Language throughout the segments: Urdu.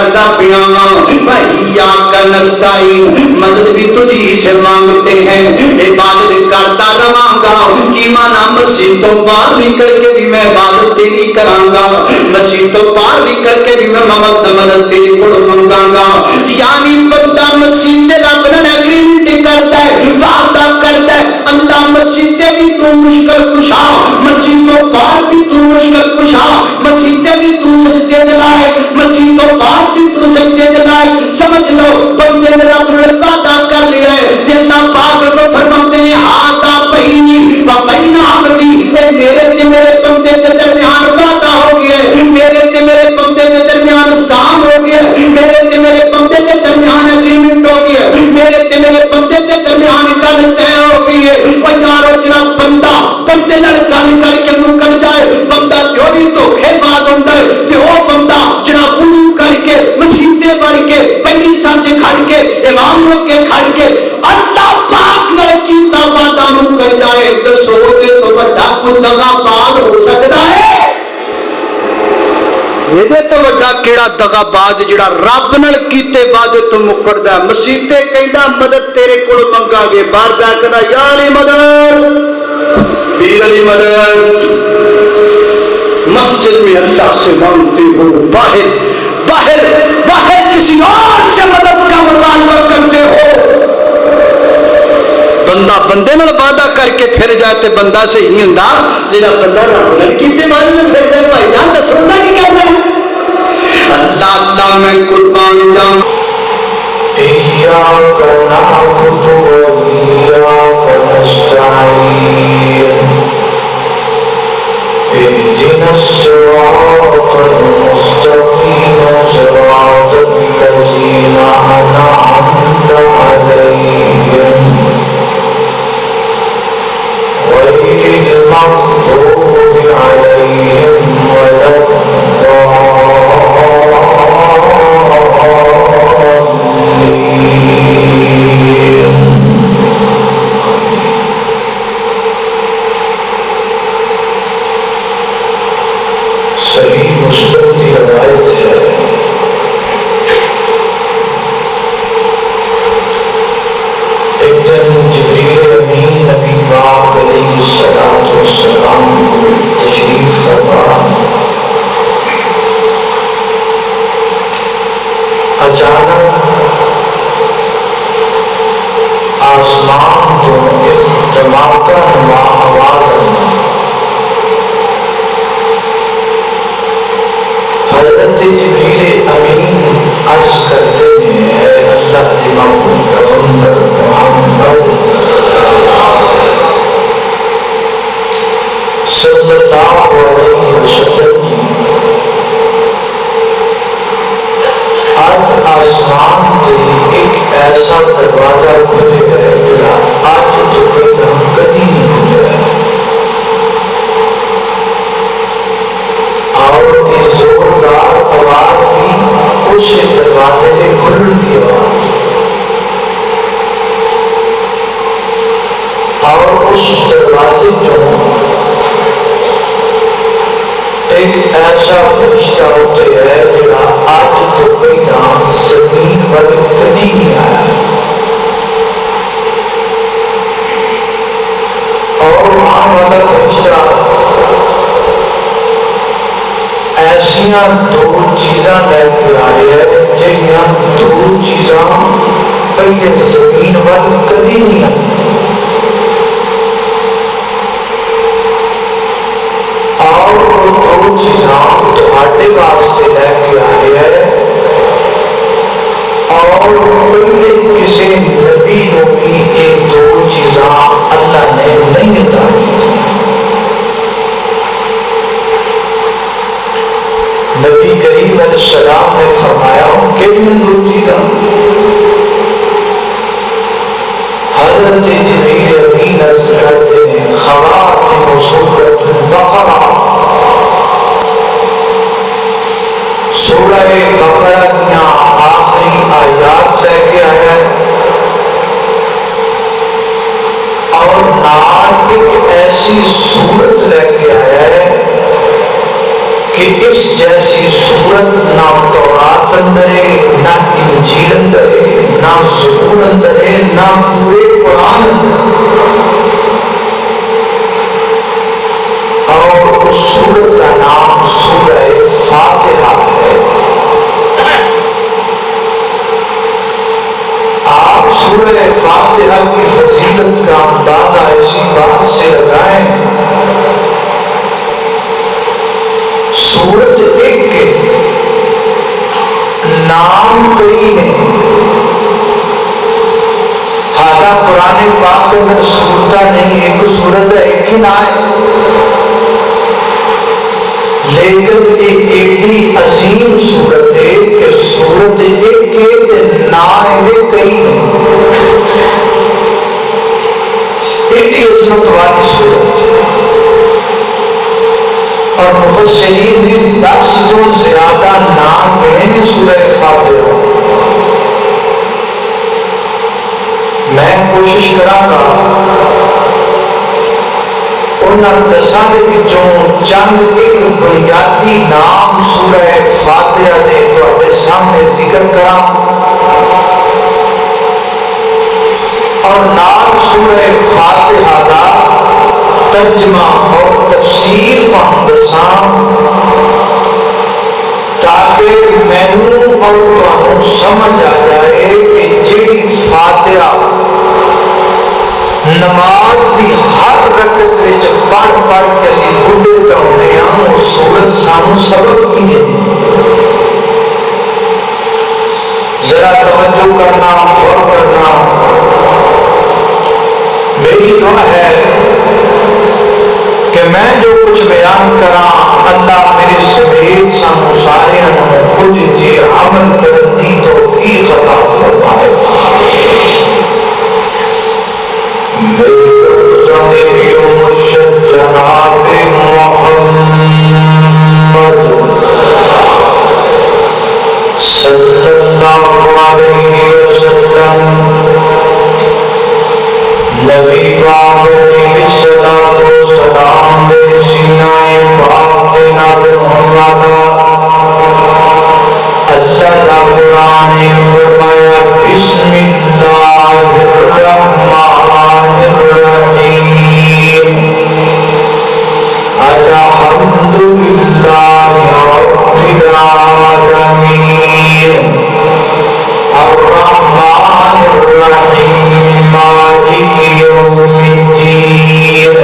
کرتا پیا وَإِيَّاكَ نَسْتَعِينُ مدد بھی تجھی سے مانگتے ہیں عبادت کرتا رہاں گا کی مانا مسجد تو باہر نکل کے بھی میں عبادت تیری کراں گا مسجد تو باہر نکل کے بھی میں مدد تیری کو منگاں گا یعنی بندہ مسجد رب نے ایگریمنٹ کرتا ہے وعدہ کرتا ہے اللہ مسجد بھی تو مشکل کشا مسجد تو باہر بھی تو مشکل کشا مسجد بھی تو سجدے دلائے مسجد تو باہر بھی تو سجدے دلائے سمجھ لو بندے نے رب نے وعدہ کر لیا ہے جتنا پاک کو فرماتے ہیں آتا بینی و بین عبدی اے میرے تے میرے بندے کے درمیان وعدہ ہو گیا ہے میرے تے میرے بندے کے درمیان اسلام ہو گیا ہے میرے تے میرے بندے کے درمیان ایگریمنٹ ہو گیا ہے میرے تے میرے بندے کے درمیان گل طے ہو گئی ہے او یارو جناب بندہ بندے نال گل کر کے مکر جائے بندہ جو بھی دھوکے باز ہوندا ہے تے او بندہ جناب وضو کر کے مسجدے بڑھ کے پہلی سچ کھڑ کے امام ہو کے کھڑ کے اللہ پاک نال کیتا وعدہ مکر جائے دسو تے تو بڑا کوئی دغا باز ہو سکدا ہے یہ تو بڑا کیڑا دغا باز جڑا رب نال کیتے وعدے تو مکردا مسیتے کہندا مدد تیرے کول منگا گے باہر جا کے یا علی مدد پیر علی مدد مسجد میں اللہ سے مانگتے ہو باہر باہر باہر کسی اور سے مدد کا مطالبہ کرتے ہو بندہ بندے نال وعدہ کر کے پھر جائے تے بندہ صحیح ہوندا جڑا بندہ رب نال کیتے وعدے نال پھر جائے بھائی جان دسو دا کی کرنا اللہ اللہ میں قربان جاؤں إياك نعبد وإياك نستعين اهدنا الصراط المستقيم صراط الذين أنعمت عليهم غير المغضوب عليهم ولا صحیح مسلم کی روایت ہے ایک دن جبریل امین نبی پاک علیہ الصلوۃ والسلام کو تشریف فرما اچانک آسمان تو ایک دھماکہ نما آواز آئی حضرت جبریل امین عرض کرتے ہیں اے اللہ کے محبوب پیغمبر محمد صلی اللہ علیہ وسلم آج آسمان سے ایک ایسا دروازہ کھلے ہے جڑا آج تو پہلے کبھی نہیں کھلے ہے اور اس زوردار آواز بھی اس دروازے کے کھلنے کی آواز اور اس دروازے جو ایک ایسا فرشتہ ہوتے ہے جڑا آج تو پہلا زمین پر کبھی نہیں آیا اور وہاں والا فرشتہ ایسیاں دو چیزاں لے کے آئے ہیں جنہاں دو چیزاں پہلے زمین پر کبھی نہیں آئی اور وہ دو چیزاں تمہارے واسطے لے کے آئے ہیں اور پہلے کسی نبی کو بھی ایک دو چیزاں اللہ نے نہیں عطا کی تھی نبی کریم علیہ السلام نے فرمایا کہ ان دو چیزاں حضرت جبریل امین عرض کرتے ہیں خواتم سورۃ البقرہ سورہ بقرہ کی آخری آیات لے کے آیا ہے اور نال ایک ایسی سورت لے کے آیا ہے کہ اس جیسی سورت نہ تورات اندر ہے، نہ انجیل اندر ہے، نہ زبور اندر ہے، نہ پورے قرآن اندر ہے۔ اور اس سورت کا نام سورہ فاتحہ ہے۔ آپ سورہ فاتحہ کی فضیلت کا اندازہ اسی بات سے لگائیں، سورت ایک کے نام کئی ہیں، حالہ قرآن پاک کے اندر سورتہ نہیں، ایک سورت ہے، ایک ہی نام ہے، لیکن ایک ایڈی عظیم سورت ہے کہ سورت ایک کے نام کئی ہیں، ایڈی عظمت والی سورت، اور مفسرین نے 10 تو زیادہ نام ہیں سورہ فاتحہ۔ میں کوشش کراں گا انہاں 10 دے وچوں چند ایک بنیادی نام سورہ فاتحہ دے تواڈے سامنے ذکر کراں، اور نام سورہ فاتحہ دا ترجمہ اور تفسیر پہن دساں، تاکہ مینوں اور تانوں سمجھ آ جائے کہ جیڑی فاتحہ نماز دی ہر رکعت وچ پڑھ پڑھ کے اسی بڈھے پاؤنے ہاں، وہ سورت سانوں سبق کی ہے۔ ذرا توجہ کرنا، غور کرنا، میری دعا ہے کہ میں جو کچھ بیان کراں اللہ میرے سمیت سانوں سارے کچھ جی عمل کرن دی توفیق عطا فرمائے۔ جناب محمد صلی اللہ علیہ وسلم نبی پاک علیہ الصلوۃ والسلام دے سینہ پاک تے نازل ہونے والا اللہ دا قرآن فرمایا بسم اللہ الرحمن الرحیم الحمد للہ رب العالمین الرحمن الرحیم مالک یوم الدین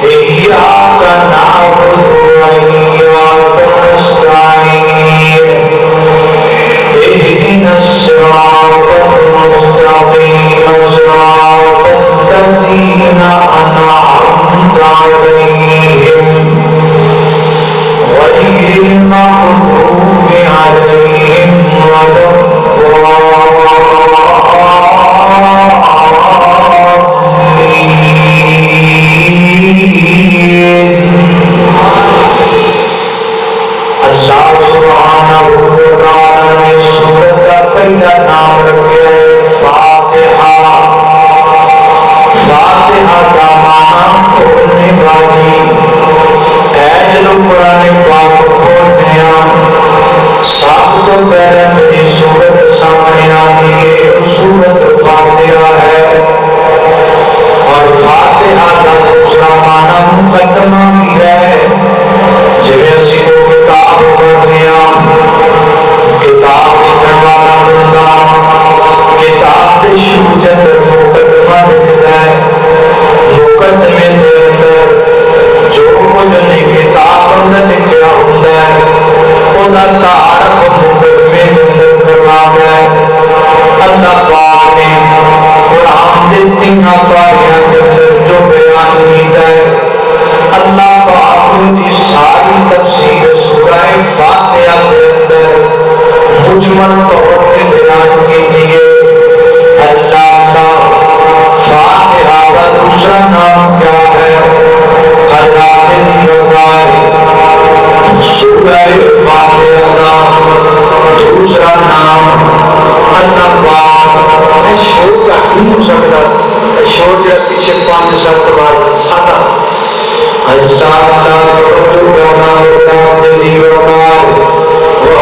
ایاک نعبد وایاک نستعین اهدنا الصراط المستقیم صراط الذین انعمت علیہم غیر المغضوب علیہم ولا اللہ سبحانہ وتعالی نے سورت کا پہلا نام رکھا ہے فاتحہ۔ فاتحہ کا معنی کھولنے والی، اے جدو قرآن پاک کھولنے ہیں سب تو پہلے میری سورت سامنے آتی ہے، سورت فاتحہ ہے، اور فاتحہ کا دوسرا معنی مقدمہ بھی ہے، جویں اسی کو کتاب پڑھنے ہیں، کتاب لکھن والا بندہ کتاب دے شروع کے اندر مقدمہ لکھتا ہے، مقدمے دے اندر جو کچھ نہیں کتاب اندر لکھیا ہوندا ہے اودا تعارف مقدمے کے اندر کرواتا ہے۔ اللہ پاک نے قرآن دے 3 پاریاں کے اندر جو بیان کیتا ہے، اللہ پاک دی ساری تفسیر سورہ فاتحہ کے اندر مجمل طور پہ بیان کی ہے۔ اللہ فاتحہ کا دوسرا نام کیا ہے؟ حضرات سورہ فاتحہ کا دوسرا نام اللہ پاک شور کا نہیں ہو سکتا، شور کے پیچھے 5-7 بار سادہ اللہ اللہ توجہ کرنا ہوتا دلی وقار وہ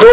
2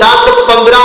10-15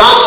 10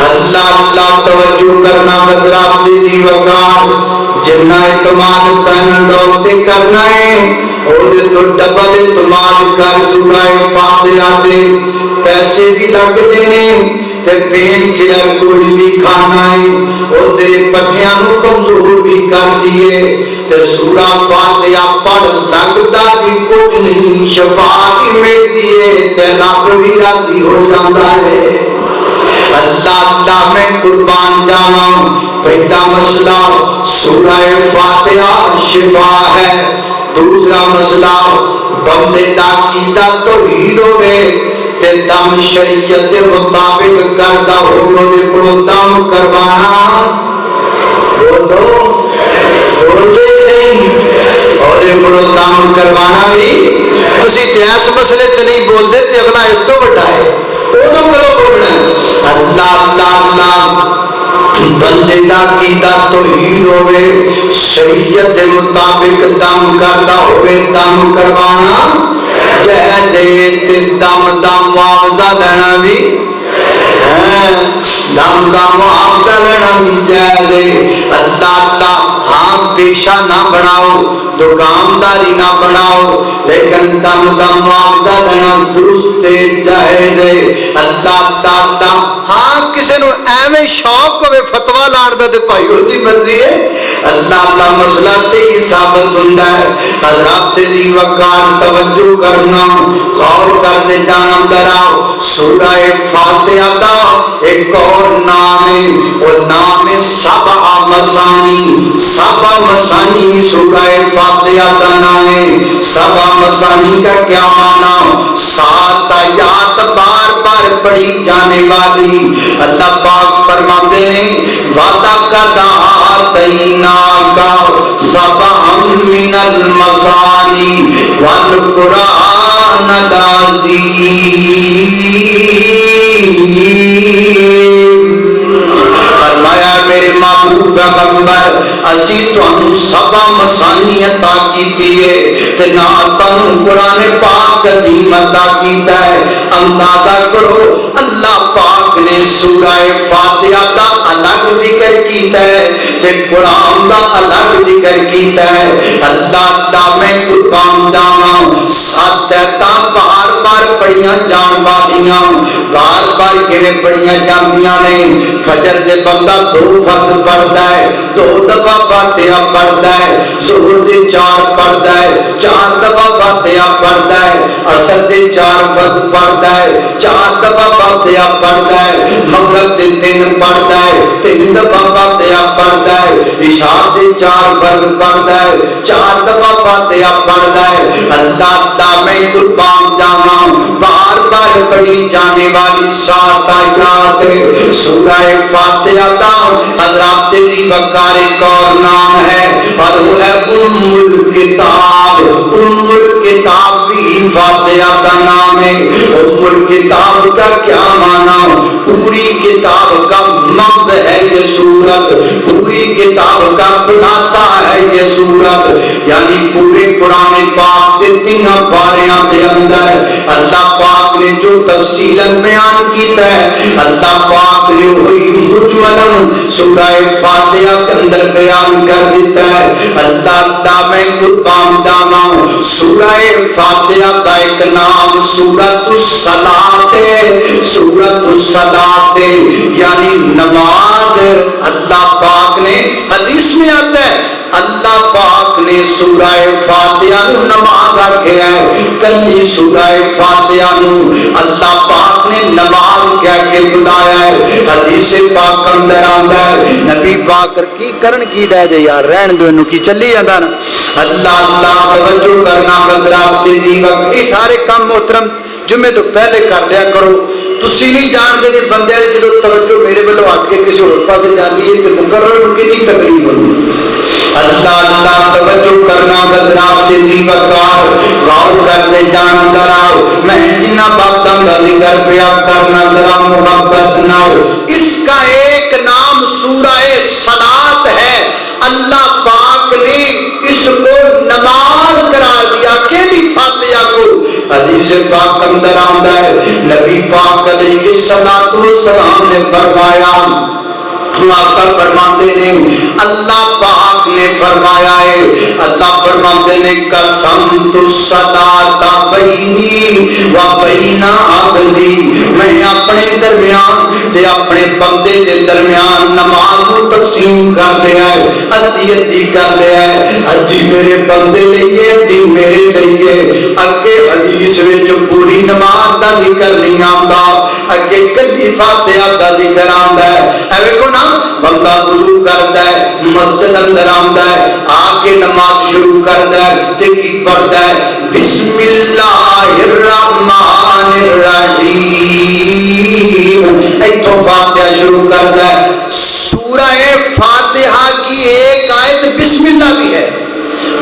اللہ اللہ توجہ کرنا بدراب دی وقار جنہ اعتماد کرن دوتے کرنا ہے اور تو ڈبل اعتماد کر سورہ فاتحہ دے پیسے بھی لگ دینے تے پین کلر گولی بھی کھانا ہے اور تیرے پٹھیاں نو کمزور بھی کر دیے تے سورہ فاتحہ پڑھ لگتا بھی کچھ نہیں شفا بھی مل دیے تے رب بھی راضی ہو جاتا ہے اللہ اللہ میں قربان جاواں پہلا مسئلہ سورہ فاتحہ شفا ہے دوسرا مسئلہ بندے دا کیتا توحید ہوے تے دم شریعت دے مطابق کردا ہوے دے کولوں دم کروانا بولے نہیں اور دے کولوں دم کروانا بھی تسی جیس مسئلے تے نہیں بول دے تے اگلا اس تو بڑا ہے اودوں کرو بولنا اللہ اللہ اللہ بندے دا کیتا توحید ہوے شریعت دے مطابق دم کردا ہوے دم کروانا جے جے تے دم دا معاوضہ لینا بھی دم دا معاوضہ لینا بھی جائز اللہ اللہ ہاں پیشہ نہ بناؤ دکانداری نہ بناؤ لیکن دم دا معاوضہ لینا درست جائز اللہ اللہ ہاں کسی نو ایویں شوق ہوئے فتوہ لان دا تے بھائی ہوتی مرضی ہے اللہ اللہ مسئلہ تے ہی ثابت ہوندا ہے حضرات دی وقار توجہ کرنا غور کر دے جانا دراؤ سورہ فاتحہ دا ایک اور نام ہے وہ نام سبع مسانی سورہ فاتحہ کا نام ہے سبع مسانی کا کیا معنی 7 آیات بار بار پڑھی جانے والی اللہ پاک فرماتے ہیں وعدہ قد آتیناک سبعا من المثانی والقرآن العظیم فرمایا میرے محبوب پیغمبر اسی تانوں سبع مسانی عطا کیتی ہے تے نہ تانوں قرآن پاک عظیم عطا کیتا ہے اندازہ کرو اللہ پاک نے سورہ فاتحہ دا الگ ذکر کیتا ہے تے قرآن دا الگ ذکر کیتا ہے اللہ دا میں قربان جاواں 7 آیتاں بار بار پڑھیاں جان والیاں بار بار کیویں پڑھیاں جاندیاں نے فجر دے بندہ 2 فرض پڑھدا ہے 2 دفعہ فاتحہ پڑھدا ہے ظہر دے 4 پڑھدا ہے 4 دفعہ فاتحہ پڑھدا ہے عصر دے 4 فرض پڑھدا ہے 4 دفعہ فاتحہ پڑھدا ہے مغرب دے 3 پڑھدا ہے 3 دفعہ فاتحہ پڑھدا ہے عشاء دے 4 فرض پڑھدا ہے 4 دفعہ فاتحہ پڑھدا ہے اللہ اللہ میں قربان جاواں بار بار پڑھی جانے والی 7 آیات سورہ فاتحہ دا حضرات دی وقار ایک اور نام ہے اور وہ ہے ام الکتاب بھی فاتحہ کا نام ہے ام الکتاب کا کیا معنی پوری کتاب کا مغز ہے یہ سورت پوری کتاب کا خلاصہ ہے یہ سورت یعنی پورے قرآن پاک کے 3 پاریاں دے اندر اللہ پاک نے جو تفصیلاً بیان کیتا ہے اللہ پاک نے وہی مجملاً سورہ فاتحہ کے اندر بیان کر دیتا ہے اللہ اللہ میں قربان جاواں سورہ فاتحہ کا ایک نام سورۃ الصلاۃ ہے سورۃ الصلاۃ یعنی نماز اللہ پاک نے حدیث میں آتا ہے اللہ پاک نے سورہ فاتحہ نو نماز آکھیا ہے کلی سورہ فاتحہ نو اللہ پاک نے نماز کہہ کے بلایا ہے حدیث پاک اندر آندا ہے نبی پاک کی کرن کی ڈے جے یار رہن دو انو کی چلی جاندا نا اللہ اللہ توجہ کرنا حضرات دی وقت یہ سارے کام محترم جمعے تو پہلے کر لیا کرو تسی نہیں جان دے کہ بندے دی جدوں توجہ میرے ولوں ہٹ کے کسی اور پاسے جاندی ہے تے مقرر نو کتنی تکلیف ہوندی اللہ اللہ توجہ کرنا حضرات دی وقت غور کر دے جان دراؤ میں جنہ باتاں دا ذکر پیا کرنا ذرا محبت نال اس کا ایک نام سورہ صلاۃ ہے اللہ پاک نے اس کو نماز قرار دیا کہ فاتحہ کو حدیث پاک اندر آتا ہے نبی پاک علیہ السلام نے فرمایا آقا فرماتے ہیں اللہ پاک نے فرمایا ہے اللہ فرماتے ہیں قسمت الصلاۃ بینی و بین عبدی میں اپنے درمیان تے اپنے بندے دے درمیان نماز کو تقسیم کر لیا ہے ادھی ادھی کر لیا ہے ادھی میرے بندے لئیے ادھی میرے لئیے اگے حدیث وچ پوری نماز دا ذکر نہیں آتا اگے کلی فاتحہ دا ذکر آتا ہے اے ویکھو نا بندہ وضو کرتا ہے مسجد اندر آتا ہے آ کے نماز شروع کرتا ہے تے کی پڑھتا ہے بسم اللہ الرحمن الرحیم ایتھوں فاتحہ شروع کرتا ہے سورہ فاتحہ کی ایک آیت بسم اللہ بھی ہے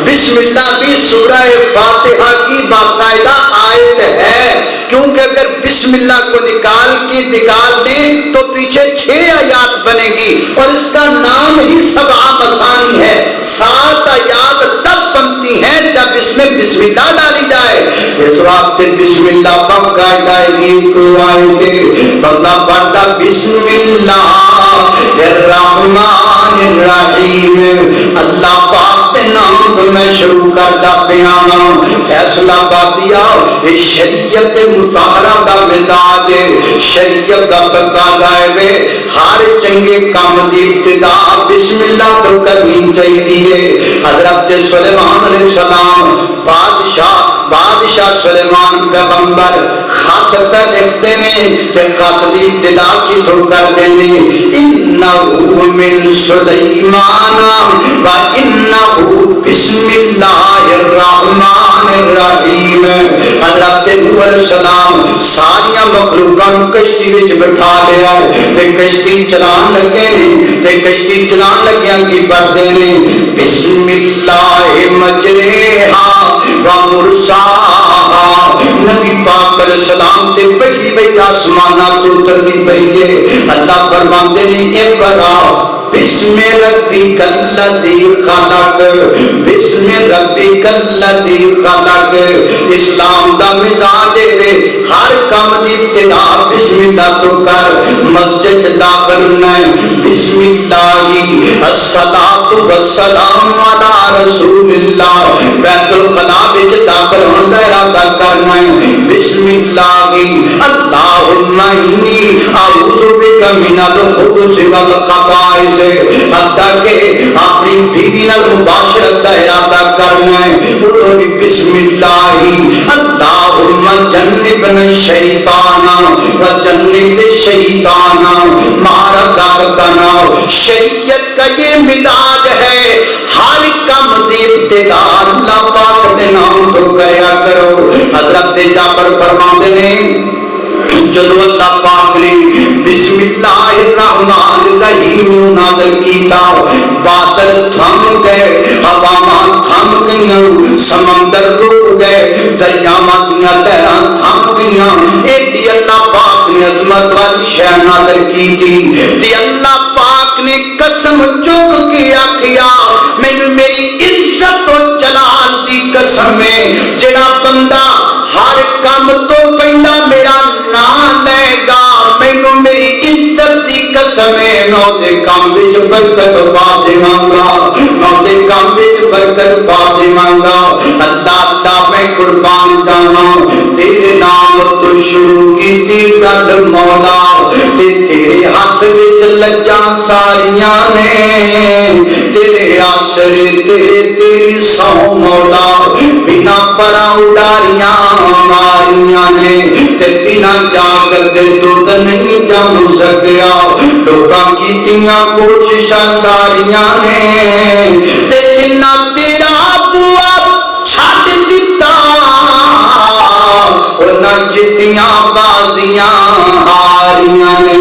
بسم اللہ بھی سورہ فاتحہ کی باقاعدہ آیت ہے کیونکہ اگر بسم اللہ کو نکال دیں تو پیچھے 6 آیات بنے گی اور اس کا نام ہی 7 مثانی ہے 7 آیات تب بنتی ہیں جب اس میں بسم اللہ ڈالی جائے اس وقت بسم اللہ باقاعدہ ایک آیت بندہ پڑھتا بسم اللہ الرحمن الرحیم اللہ پاک کے نام تو میں شروع کرتا پیانا فیصلہ بادیا شریعت مطہرہ دا مزاج شریعت دا تقاضا ہے ہر چنگے کام دی ابتدا بسم اللہ تو کرنی چاہیے حضرت سلیمان علیہ السلام بادشاہ سلیمان پیغمبر خط پہ لکھتے ہیں کہ خط دی ابتدا کی تو کرتے ہیں انہو من سلیمان و انہو بسم اللہ الرحمن الرحیم حضرت نوح علیہ السلام ساریا مخلوقاں کشتی وچ بٹھا لیا تے کشتی چلان لگے تے کشتی چلان لگیاں کی پڑھتے ہیں بسم اللہ مجریہا و مرساہا نبی پاک علیہ السلام تے پہلی بھئی آسمانہ تو تربی پہیے اللہ فرماتے ہیں اقرا بسم ربک الذی خلق بسم ربک الذی خلق اسلام دا مزاج ہے ہر کام دی ابتدا بسم اللہ تو کر مسجد داخل ہونا ہے بسم اللہ الصلاۃ والسلام علی رسول اللہ بیت الخلا وچ داخل ہون دا ارادہ کرنا ہے بسم اللہ اللہم انی اعوذ بک من الخبث والخبائث حتیٰ کہ اپنی بیوی نال مباشرت کا ارادہ کرنا ہے وہ بھی بسم اللہ اللہم جنبنا الشیطان و جنب الشیطان ما رزقتنا شریعت کا یہ مزاج ہے ہر کام دی ابتدا اللہ پاک دے نام تو کریا کرو حضرت جابر فرماتے ہیں جدو اللہ پاک نے بسم اللہ الرحمن الرحیم نازل کیتا بادل تھم گئے ہواواں تھم گئیاں سمندر رک گئے دریاواں دیاں لہراں تھم گئیاں ایڈی اللہ پاک نے عظمت والی شے نازل کی تھی اللہ پاک نے قسم چک کے آکھیا مینوں میری عزت و جلال دی قسم ہے جڑا بندہ ہر کام تو پہلا میرا نام لے گا مینوں میری عزت دی قسم ہے نو دے کام وچ برکت پا دیواں نو دے کام وچ برکت پا دیواں اللہ اللہ میں قربان جاواں تیرے نام تو شروع کیتی گل مولا تے تیرے ہاتھ وچ لجاں ساریاں نے تیرے آسرے تے تیری سو مولا بنا پراں اڈاریاں ماریاں نے تے بنا جاگت دے دودھ نہیں جم سکیا لوگاں کیتیاں کوششاں ساریاں نے تے جنہ تیرا بوا چھڈ دتا انہاں جتیاں بازیاں ہاریاں نے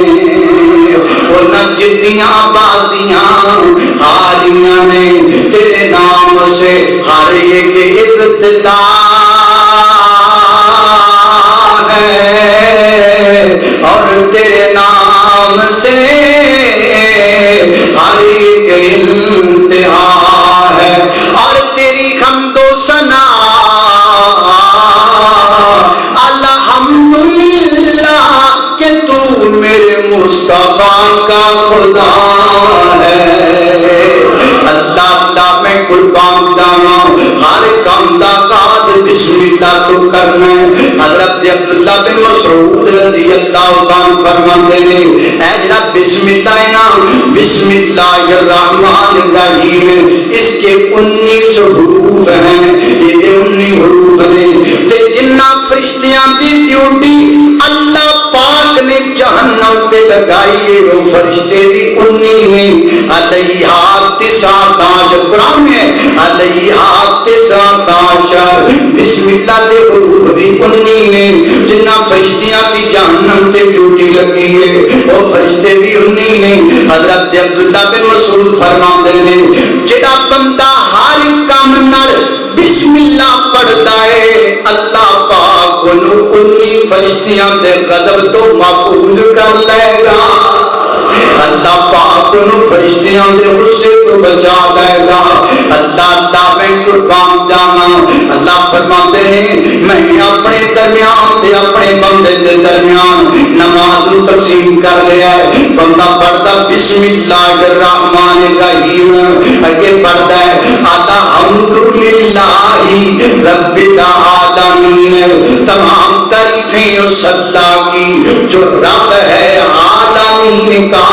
انہاں جتیاں بازیاں ہاریاں نے تیرے نام سے ہر ایک ابتدا اور تیرے نام سے ہر ایک انتہا ہے اور تیری حمد و ثنا عبداللہ بن مسعود رضی اللہ عنہ فرماتے ہیں اے جڑا بسم اللہ ہے نا، بسم اللہ الرحمن الرحیم، اس کے 19 حروف ہیں، یہ 19 حروف ہیں تے جنہ فرشتیاں دی ڈیوٹی اللہ پاک نے جہنم پہ لگائی ہے وہ فرشتے بھی 19 ہیں، علیہا 19 قرآن میں علیہا 19 بسم اللہ دے حروف بھی 19 ہیں، جنہ فرشتیاں دی جہنم تے ڈیوٹی لگی ہے وہ فرشتے بھی 19 ہیں۔ حضرت عبداللہ بن مسعود فرماتے ہیں جڑا بندہ ہر کام نال بسم اللہ پڑھتا ہے اللہ پاک انہوں 19 فرشتیاں دے غضب تو محفوظ کر لے گا، اللہ پاک انہوں فرشتیاں دے غصے کو بچا لے گا۔ اللہ میں قربان جانا، اللہ فرماتے ہیں میں اپنے درمیان دے اپنے بندے دے درمیان نماز تقسیم کر لیا ہے، بندہ پڑھتا بسم اللہ الرحمن الرحیم، اگے پڑھتا ہے الحمدللہ رب العالمین، تمام تعریفیں اس اللہ کی جو رب ہے عالمین کا،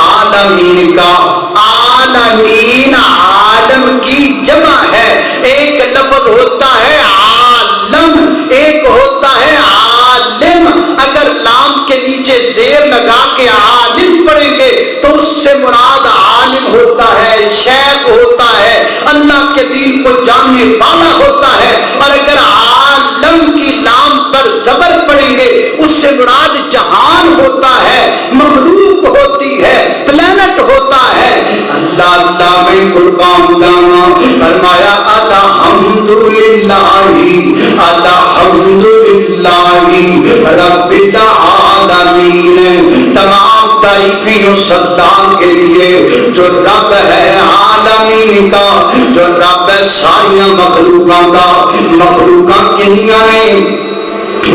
عالمین کا، عالمین عالم کی جمع ہے، ایک لفظ ہوتا ہے عالم، ایک ہوتا ہے عالم، اگر لام کے نیچے زیر لگا کے عالم پڑھیں گے تو اس سے مراد عالم ہوتا ہے، شیخ ہوتا ہے، اللہ کے دین کو جاننے والا ہوتا ہے، اور اگر عالم کی لام پر زبر پڑھیں گے اس سے مراد جہان ہوتا ہے، مخلوق ہوتی ہے، پلانٹ ہوتا ہے۔ اللہ اللہ میں قربان جانا، فرمایا الحمدللہ الحمدللہ رب العالمین، تمام تعریفیں اس اللہ کے لیے جو رب ہے عالمین کا، جو رب ہے ساری مخلوقاں کا۔ مخلوقاں کنیاں ہیں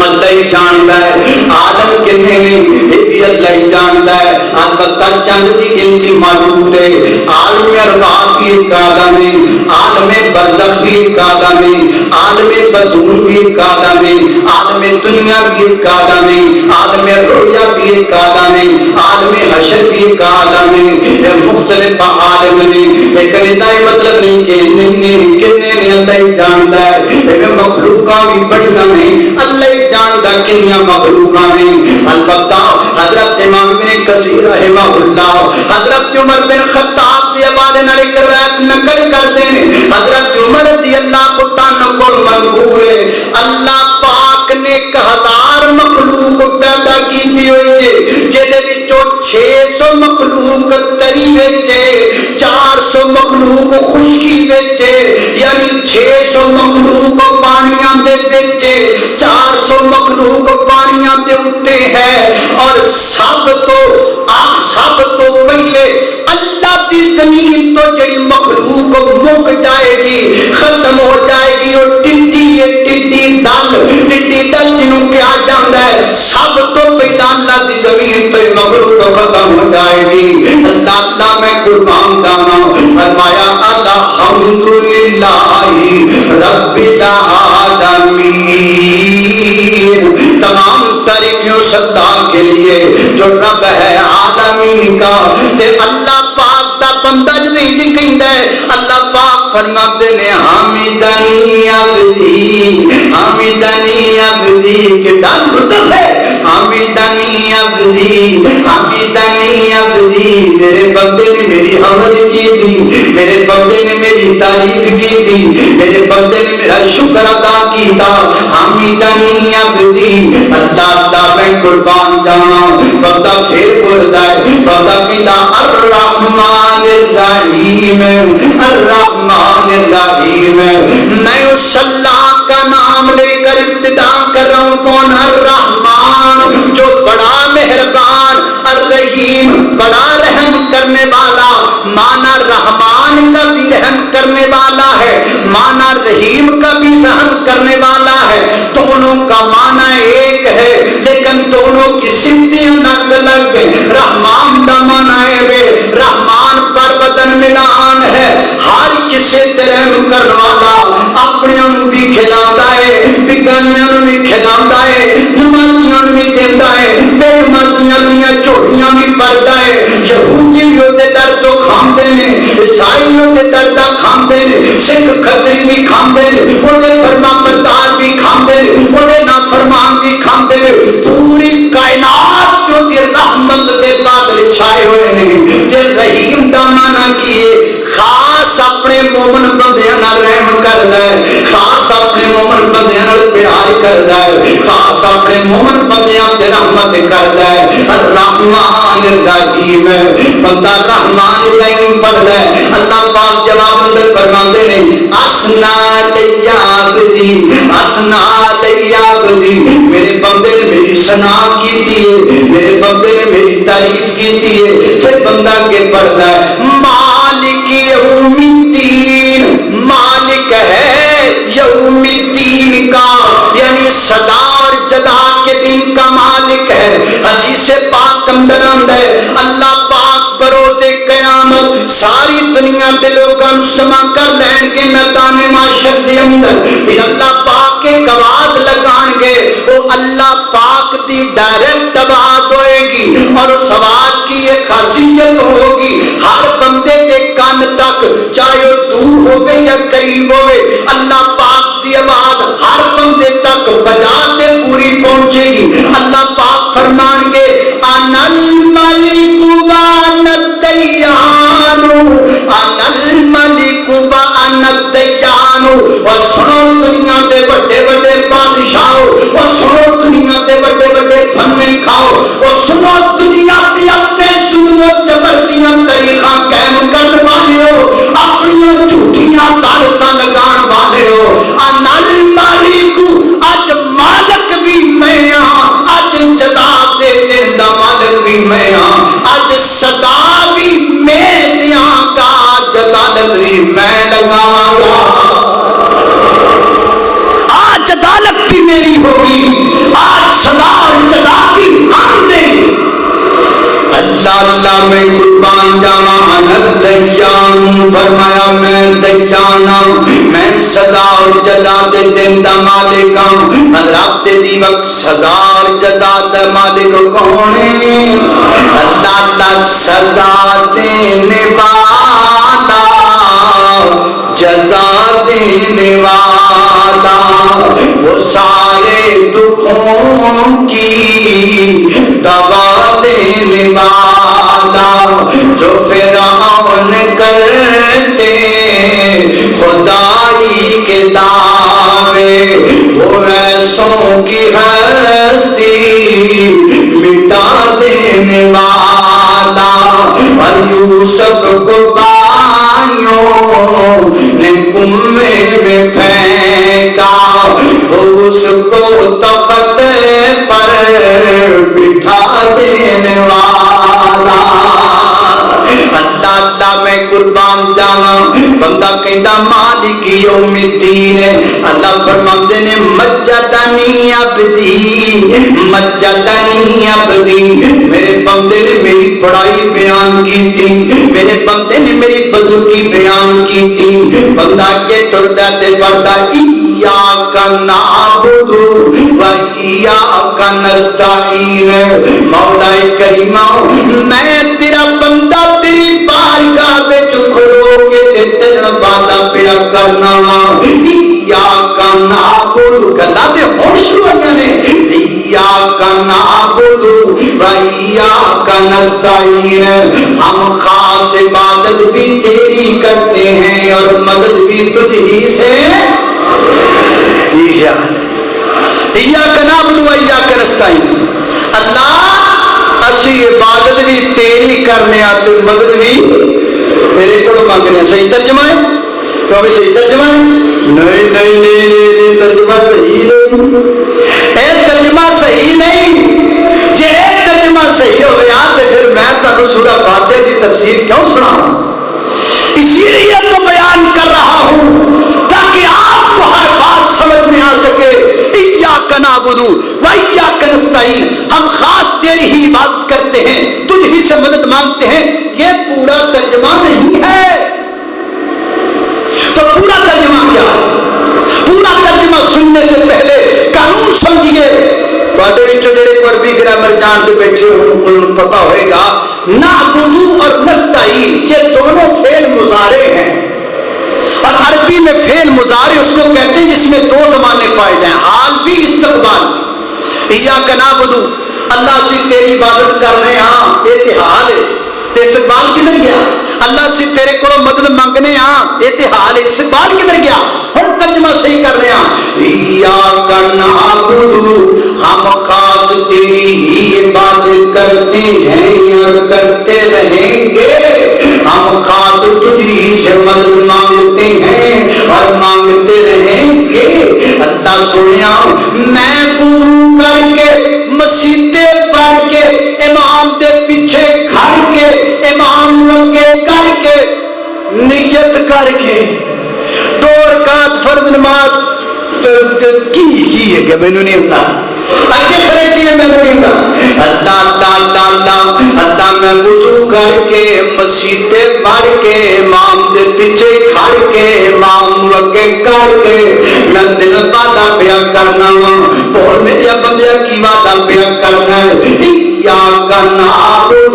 اللہ ہی جانتا ہے، عالم کتنے ہیں یہ بھی اللہ ہی جانتا ہے، البتہ چند کی گنتی موجود ہے۔ عالم ارواح بھی ایک عالم ہے، عالم برزخ بھی ایک عالم ہے، عالم بدون بھی ایک عالم ہے، عالم دنیا بھی ایک عالم ہے، عالم رویا بھی ایک عالم ہے، عالم حشر بھی ایک عالم ہے، یہ مختلف عالم ہیں، لیکن اتنا ہی مطلب نہیں کہ کتنے اللہ ہی جانتا ہے، لیکن مخلوقاں بھی بڑیاں ہیں، اللہ ہی جانتا کنیاں مخلوقاں ہیں۔ البتہ حضرت امام ابن کثیر رحمہ اللہ حضرت عمر بن خطاب کے حوالے نال ایک روایت نقل کرتے ہیں، حضرت عمر رضی اللہ عنہ کو منقول ہے اللہ پاک نے 1000 مخلوق پیدا کی ہوئی ہے، جہدے وچوں 600 مخلوق تری وچ ہے، 400 مخلوق خشکی وچ ہے، یعنی 600 مخلوق پانیاں دے وچ ہے، 400 مخلوق پانیاں دے اوتے ہے، اور سب تو پہلے اللہ دی زمین تو جڑی مخلوق مک جائے گی، ختم ہو جائے گی، اور ٹڈی دل جنوں کیا جاندا ہے، سب تو پہلا اللہ دی زمین تو مخلوق ختم ہو جائے گی۔ اللہ میں قربان جانا، فرمایا الحمدللہ رب العالمین، تمام تعریفیں اس اللہ کے لیے جو رب ہے عالمین کا۔ تے اللہ پاک دا بندہ جدی کہندا ہے اللہ پاک فرماتے نے حمیدنی عبدی، حمیدنی عبدی، کہ ڈال لطف ہے، حمیدنی عبدی، حمیدنی عبدی، میرے بندے نے میری حمد کی تھی، میرے بندے نے میری تعریف کی تھی، میرے بندے نے میرا شکر ادا کی تھا، حمیدنی عبدی۔ اللہ میں قربان جانا، بندہ پھر بولتا ہے، بندہ کہتا الرحمن الرحیم، الرحمن الرحیم، میں اس اللہ کا نام لے کر ابتدا کر رہا ہوں، کون؟ الرحمن، جو بڑا مہربان، الرحیم، بڑا رحم کرنے والا، مانا رحمان کا بھی رحم کرنے والا ہے، مانا رحیم کا بھی رحم کرنے والا ہے، دونوں کا مانا ایک ہے لیکن دونوں کی صفتیں الگ الگ ہیں۔ رحمان کا مانا ہے رحمان پر بدن ملان ہے، ہر کسی تے رحم کرنے والا، اپنے بھی کھلاتا ہے، بگانیاں بھی کھلاتا ہے، سکھ کھتری بھی کھاندے نے اودے فرما بردار بھی کھاندے نے اودے نافرمان بھی کھاندے نے پوری کائنات جو دی رحمت دے بادل چھائے ہوئے نے تے رحیم دا معنی کیے خاص اپنے مومن بندیاں نال رحم کردا ہے خاص اپنے مومن بندیاں نال پیار کردا ہے خاص اپنے مومن بندیاں تے رحمت کردا ہے الرحمن الرحیم بندہ رحمان الرحیم پڑھدا ہے اللہ پاک جواب اندر فرماندے نے اسنا لیابدی میرے بندے نے میری ثنا کیتی ہے میرے بندے نے میری تعریف کیتی ہے پھر بندہ کے پڑھدا ہے مالک یوم الدین مالک ہے یوم الدین کا یعنی صدا اور جدا کے دن کا مالک ہے حدیث پاک اندر آندا ہے اللہ پاک بروز قیامت ساری دنیا دے لوگاں سما کر لین کے میدان معاشر دے اندر پھر اللہ پاک کے آواز لگان گے وہ اللہ پاک دی ڈائریکٹ آواز ہوئے گی اور اس آواز کی ایک خاصیت ہوگی ہر بندے کے کان تک چاہے وہ دور ہوگے یا قریب ہوگے اللہ پاک دی آواز ہر بندے تک بجاتے پوری پہنچے گی اللہ پاک فرمان گے انا الملک وانا الدیان انا الملک وانا الدیان اور سنو دنیا دے بڑے بڑے بادشاہوں اور سنو دنیا دے بڑے بڑے پھنے کھاؤ اور سنو دنیا دے اپنے ظلم و جبر دیاں طریقہ قائم کرنے والے ہو اپنی جھوٹیاں دعوتاں لگان والے ہو انا الملک اج مالک بھی میں ہاں اج جدا دے دین دا مالک بھی میں ہاں اج صدا بھی میں دیاں گا جدالت بھی میں لگاواں گا آج عدالت بھی میری ہوگی آج صدا اور جدا بھی ہم دیں اللہ اللہ میں قربان جاواں انا الدیان فرمایا میں دیانا میں صدا اور جدا دے دن دا مالک ہوں رات دی وقت سزا اور جدا دا مالک کون ہے اللہ اللہ سزا دینے والا جزا دینے والا وہ سارے دکھوں کی دوا دینے والا جو فرعون کرتے خدائی کے دعوے وہ ایسوں کی ہستی مٹا دینے والا اور یوسف کو بھائیوں نے کنویں میں پھینکا اس کو تخت پر بٹھا دینے والا اللہ اللہ میں قربان جاواں بندہ کہندا مالک یوم الدین اللہ فرماندے نے مجدنی عبدی میرے بندے نے میری بڑائی بیان کی تھی میرے بندے نے میری بزرگی بیان کی تھی بندہ کے ٹردا تے پڑھدا ایاک نعبد و ایاک نستعین مولا کریم میں تیرا بندہ تیری بارگاہ وچ کھلو کے تیرا وعدہ پیا کرنا ایاک نعبد گلاں تے ہن شروع ہوئیاں نے ایاک نعبد و ایاک نستعین ہم خاص عبادت بھی تیری کرتے ہیں اور مدد بھی تجھ ہی سے یہ حال ہے ایاک نعبد و ایاک نستعین اللہ اسی عبادت بھی تیری کرنے آتے مدد بھی تیرے کو مانگنے صحیح ترجمہ ہے تو ابھی صحیح ترجمہ ہے نہیں ترجمہ صحیح نہیں اے ترجمہ صحیح نہیں جے ترجمہ صحیح ہو گیا تو پھر میں تمہیں سورہ فاتحہ کی تفسیر کیوں سناؤں اسی لیے تو بیان کر رہا ہوں تاکہ آپ کو ہر بات سمجھ میں آ سکے ایاک نعبد و ایاک نستعین ہم خاص تیری ہی عبادت کرتے ہیں تجھ ہی سے مدد مانگتے ہیں یہ پورا ترجمہ نہیں ہے تو پورا ترجمہ کیا ہے پورا ترجمہ سننے سے پہلے قانون سمجھیے جڑے کو عربی گرامر جانتے بیٹھے انہوں پتا ہوئے گا نعبدو اور نستعین یہ دونوں فعل مضارع ہیں اور عربی ماضی میں فعل مضارع اس کو کہتے ہیں جس میں دو زمانے پائے جائیں، حال بھی استقبال بھی۔ ایاک نعبد، اللہ سے تیری عبادت کرنے ہاں، یہ تے حال ہے، تے استقبال کدھر گیا؟ اللہ سے تیرے کو مدد منگنے ہاں، یہ تے حال ہے، استقبال کدھر گیا؟ ہر ترجمہ صحیح کر رہے ہیں، ایاک نعبد، ہم خاص تیری ہی عبادت کرتے ہیں اور کرتے رہیں گے، ہم خاص تجھی سے مدد مانگتے ہیں اور مانگتے رہیں گے۔ اللہ سنیا، میں وضو کر کے مسیطے پڑھ کے امام دے پیچھے کھڑ کے امام لگے کر کے نیت کر کے 2 رکعت فرض نماز کی ہے کہ میں نہیں ہوتا اگے کھڑے کیے میں نہیں ہوتا، اللہ اللہ اللہ اللہ اللہ، میں وضو کر کے مسیطے پڑھ کے امام دے پیچھے کھڑ کے امام لگے کر کے میں دل وعدہ پیا کرنا بول میرے بندے کی وعدہ پیا کرنا ہے، ایاک نعبد،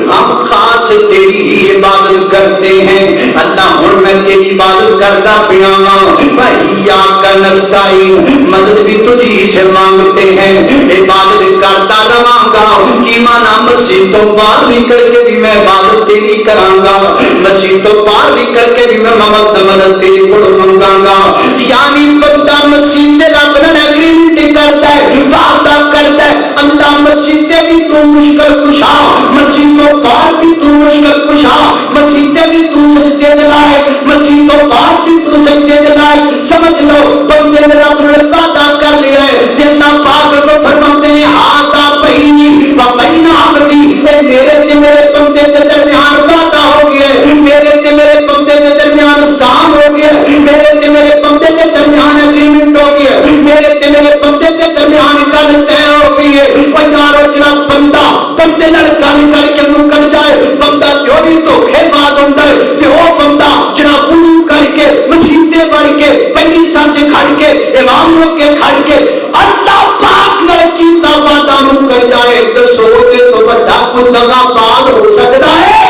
ہم خاص تیری ہی عبادت کرتے ہیں، اللہ ہن میں تیری عبادت کرتا پیا ہوں، ایاک نستعین، مدد بھی تجھی سے مانگتے ہیں، عبادت کرتا رہاں گا، کی مانا مسجد تو باہر نکل کے بھی میں عبادت تیری کراں گا، مسجد تو باہر نکل کے بھی میں مدد تیری کو منگاں گا، یعنی بندہ مسجد رب نے ایگریمنٹ کرتا ہے، وعدہ کرتا ہے، اللہ مسجد بھی تو مشکل کشا، مسجد تو باہر بھی تو مشکل کشا، مسجد بھی تو سجدے دلائے، مسجد تو باہر بھی تو سجدے دلائے، سمجھ لو بندے نے رب نے وعدہ کر لیا ہے، جتنا پاک کو فرماتے ہیں ہاتھا بینی و بین عبدی، اے میرے تے میرے بندے کے درمیان وعدہ ہو گیا ہے، میرے تے میرے بندے کے درمیان اسلام ہو گیا ہے، میرے تے میرے بندے کے درمیان ایگریمنٹ ہو گیا ہے، میرے تے میرے بندے کے درمیان گل طے ہو گئی ہے، اور یارو جڑا بندہ بندے نال گل کر کے مکر جائے، بندہ جو بھی دھوکھے باز ہوندا ہے، تے او بندہ جڑا وضو کر کے مسجد بڑھ کے پہلی سمجھ کھڑ کے امام لوگ کے کھڑ کے اللہ پاک نے کیتا وعدہ مکر جائے، دسو تے تو بڑا کوئی دغا باز ہو سکتا ہے؟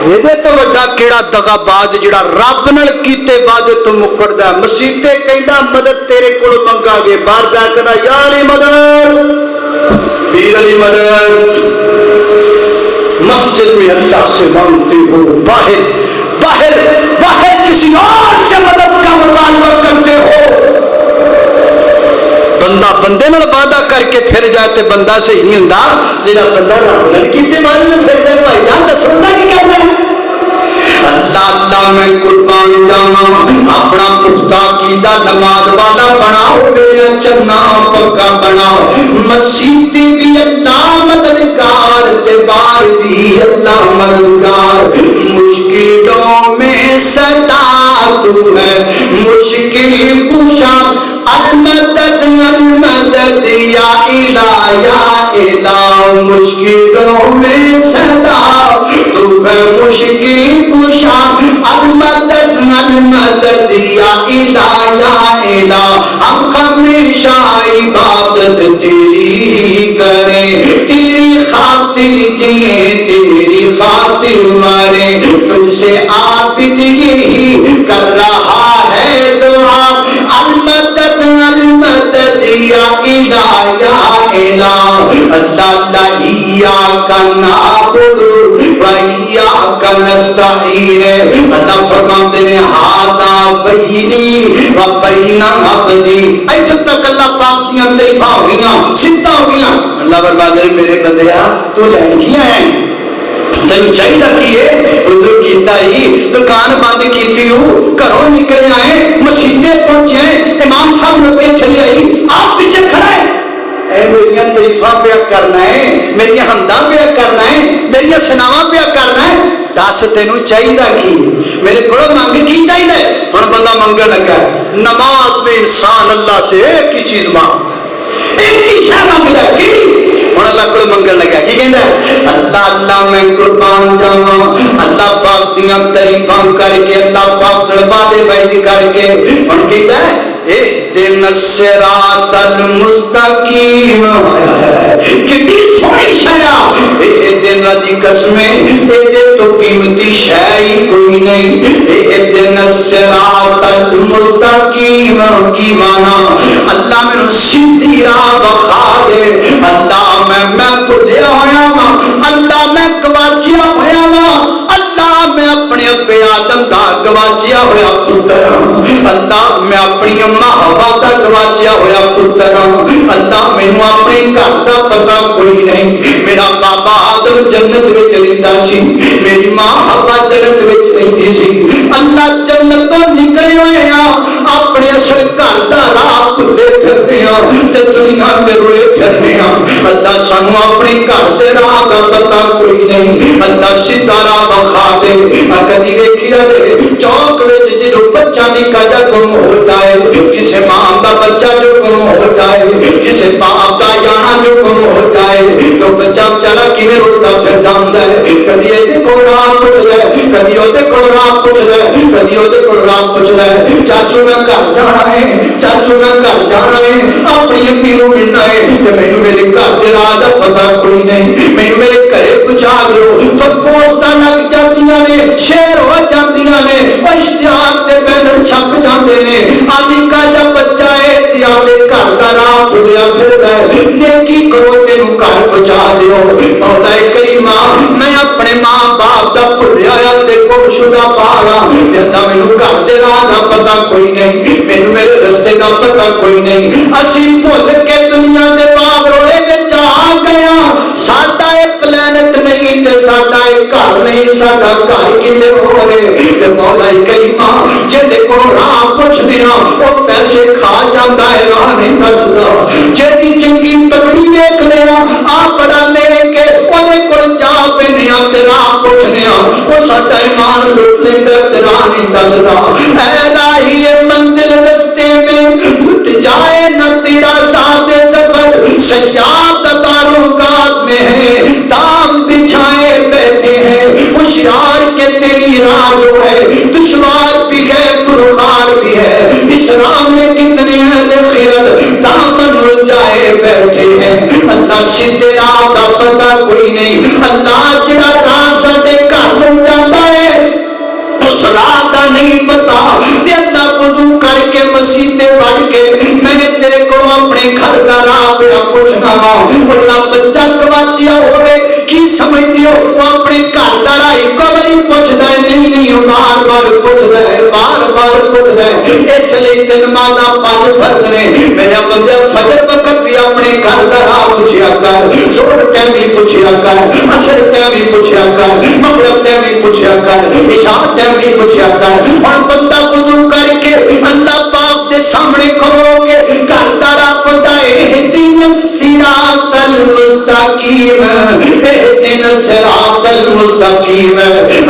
یہ تو بڑا کیڑا دغا باز جڑا رب نال کیتے وعدے تو مکردا، مسیتے کہندا مدد تیرے کول منگا گے، باہر جا کے یا علی مدد، پیر علی مدد، مسجد میں اللہ سے مانگتے ہو، باہر باہر باہر کسی اور سے مدد کا مطالبہ کرتے ہو، بندہ بندے نال وعدہ کر کے پھر جائے تے بندہ صحیح نہیں ہوندا، جڑا بندہ رب نال کیتے وعدے نال پھر جائے، بھائی جان دسو دا کی کرنا ہے؟ اللہ اللہ میں قربان جاواں، اپنا پختہ کیتا نماز والا بناؤ، میرا چنا پکا بناؤ، مسجد بھی اللہ مددگار، دیوار بھی اللہ مددگار، مشکلوں میں سدا تو ہے مشکل کشا، المدد المدد یا الہ یا الہ، مشکلوں میں سدا تو ہے مشکل کشا، المدد المدد یا الہ یا الہ، ہم ہمیشہ عبادت تیری کریں، تیری خاطر جئیں تیری خاطر مریں، تجھ سے عابد یہی کر رہا ہے دعا، المدد المدد یا الہ یا الہ، اللہ اللہ ایاک نعبد و ایاک نستعین، اللہ فرماتے ہیں ھذا بینی و بین عبدی، ایتھے تک اللہ پاک دیاں تعریفاں ہو گئیاں، سدھا ہو گئیاں، اللہ فرماتے ہیں میرے بندیا تو لڑکیاں ہیں، تینوں چاہیے کی ہے وضو کیتا ہی، دکان بند کیتی ہو، گھروں نکلے آئے، مسجدیں پہنچے ہیں، امام صاحب لگے چلے آئی، آپ پیچھے کھڑا ہے، اے میریاں تعریفاں پیا کرنا ہے، میریاں حمداں پیا کرنا ہے، میریاں ثناواں پیا کرنا ہے، دس تینوں چاہیے کی میرے کو منگ کی چاہیے؟ ہن بندہ منگن لگا نماز میں انسان اللہ سے ایک ہی چیز مانگتا ہے، ایک ہی شے مانگتا ہے، کیڑی؟ ہن اللہ کو منگن لگا کی کہندا ہے اللہ اللہ میں قربان جاواں، اللہ پاک دیاں تعریفاں کر کے اللہ پاک نال وعدے بیعت کر کے ہن کہندا ہے اہدنا الصراط المستقیم. کتنی سونی شیا اہدنا دی قسمیں اہدے تو قیمتی شے کوئی نہیں. اہدنا الصراط المستقیم کی مانا اللہ میں سیدھی راہ بخا دے. اللہ میں بھلیا ہویا ہاں, اللہ میں گواچیا ہویا ہاں, اللہ میں اپنے ابے آدم دا گواچیا ہویا پتر ہاں, اللہ میں اپنی اماں ہوا دا گواچیا ہویا پتر ہاں, اللہ مینوں اپنے گھر دا پتہ کوئی نہیں. میرا بابا آدم جنت وچ رہندا سی, میری ماں ہوا جنت وچ رہندی سی. اللہ جنت تو نکلے ہوئے ہاں, اپنے اصل گھر دا راہ بھلے پھرنے ہاں تے دنیا تے روئے پھرنے ہاں. اللہ سانوں اپنے گھر دے راہ دا پتہ کوئی نہیں. اللہ سیدھا راہ بخا دے. کدی ویکھیا دے چوک وچ جدوں بچہ نکا جا گم ہو جائے, کسے ماں دا بچہ جو گم ہو جائے, کسے باپ دا جانا جو گم ہو جائے, تو بچہ بیچارہ کیویں رلدا پھردا ہوندا ہے. کدی ایدے کول راہ پوچھدا ہے, کدی اودے کول راہ پوچھدا ہے, کدی اودے کول راہ پوچھدا ہے. چاچو میں گھر جانا ہے, چاچو میں گھر جانا ہے, اپنی امی نوں ملنا ہے تے مینوں میرے گھر دے راہ دا پتہ کوئی نہیں, مینوں میرے گھرے پہنچا دیو. تو پوسٹاں لگ جاندیاں نے, شہر ہو جاندیاں نے, او اشتہار تے بینر چھپ جاندے نے. نکا جا بچہ ہے تے اپنے گھر دا راہ بھولیا پھردا ہے. نیکی کرو تینوں گھر پہنچا دیو. مولا کریم میں اپنے ماں باپ دا بھولیا تے گم شدہ پالا, اللہ مینوں گھر دے راہ دا پتہ کوئی نہیں, مینوں میرے رستے دا پتہ کوئی نہیں. اسی بھول کے دنیا دے باغ روڑے وچ آ گیا. ساڈا اے پلانٹ نہیں تے ساڈا اے گھر نہیں, ساڈا گھر کدھر ہو رہے. تے مولا کریم جے کو راہ پوچھنے او پیسے کھا جاندا ہے, راہ نہیں دسدا. جے چنگی پگڑی ویکھنے آ بڑا میرے کے اودے کول جا پینے تے راہ پوچھنے او ساڈا ایمان لٹ لیندا تے راہ نہیں دسدا. اے راہی منزل رستے میں مٹ جائے نہ تیرا ذات سفر, سیاد تاروں میں ہے دام بچھائے بیٹھے ہیں. ہوشیار کے تیری راہ جو ہے دشوار بھی ہے پرخار بھی ہے. اس راہ میں کتنے اہل خیرت دامن الجھائے بیٹھے ہیں. اللہ سیدھے راہ کا پتہ کوئی نہیں. اللہ جڑا راہ ساڈے گھر نوں جاندا ہے اس راہ دا نہیں پتا. تے اللہ وضو کر کے مسیح تے پڑھ کے میں تیرے کو اپنے گھر دا راہ پیا پوچھنا وا. اللہ بچہ گواچیا ہوے کی سمجھ دیو وہ اپنے گھر دا راہ ایک باری پوچھدا ہے, نہیں نہیں بار بار پوچھدا ہے, بار بار پوچھدا ہے. اس لیے تین مادہ 5 فرض نے. میرے بندے فجر وقت بھی اپنے گھر دا راہ پوچھیا کر, زہر ٹائم بھی پوچھیا کر, عصر ٹائم بھی پوچھیا کر, مغرب ٹائم بھی پوچھیا کر, عشاء ٹائم بھی پوچھیا کر. اور بندہ وضو کر کے اللہ پاک دے سامنے کھلو کے گھر دا راہ پڑھدا ہے, اہدنا الصراط المستقیم, اہدنا الصراط المستقیم.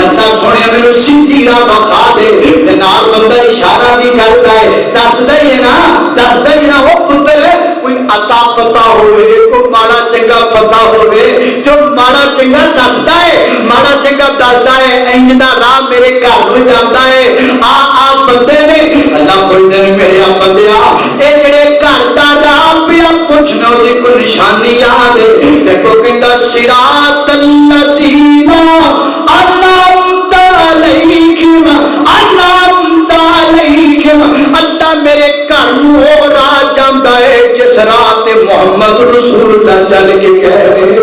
اللہ سونے مینوں سیدھی راہ بخا دے. تے نال بندہ اشارہ بھی کرتا ہے, دسدا ہی ہے نا وہ پتر کوئی عطا پتا ہوئے, کوئی ماڑا چنگا پتا ہوئے جو ماڑا چنگا دسدا ہے, ماڑا چنگا دسدا ہے انج دا راہ میرے گھر نوں جاندا ہے. آ بندے نے اللہ کوئی دن میرے بندیا اے جڑے گھر دا راہ پیا پوچھنا دی کوئی نشانی یاد ہے. دیکھو کہندا صراط الذین انعمت علیہم, انعمت علیہم. اللہ میرے گھر نوں ہو راہ جاندا ہے جس راہ تے محمد رسول اللہ چل کے گئے.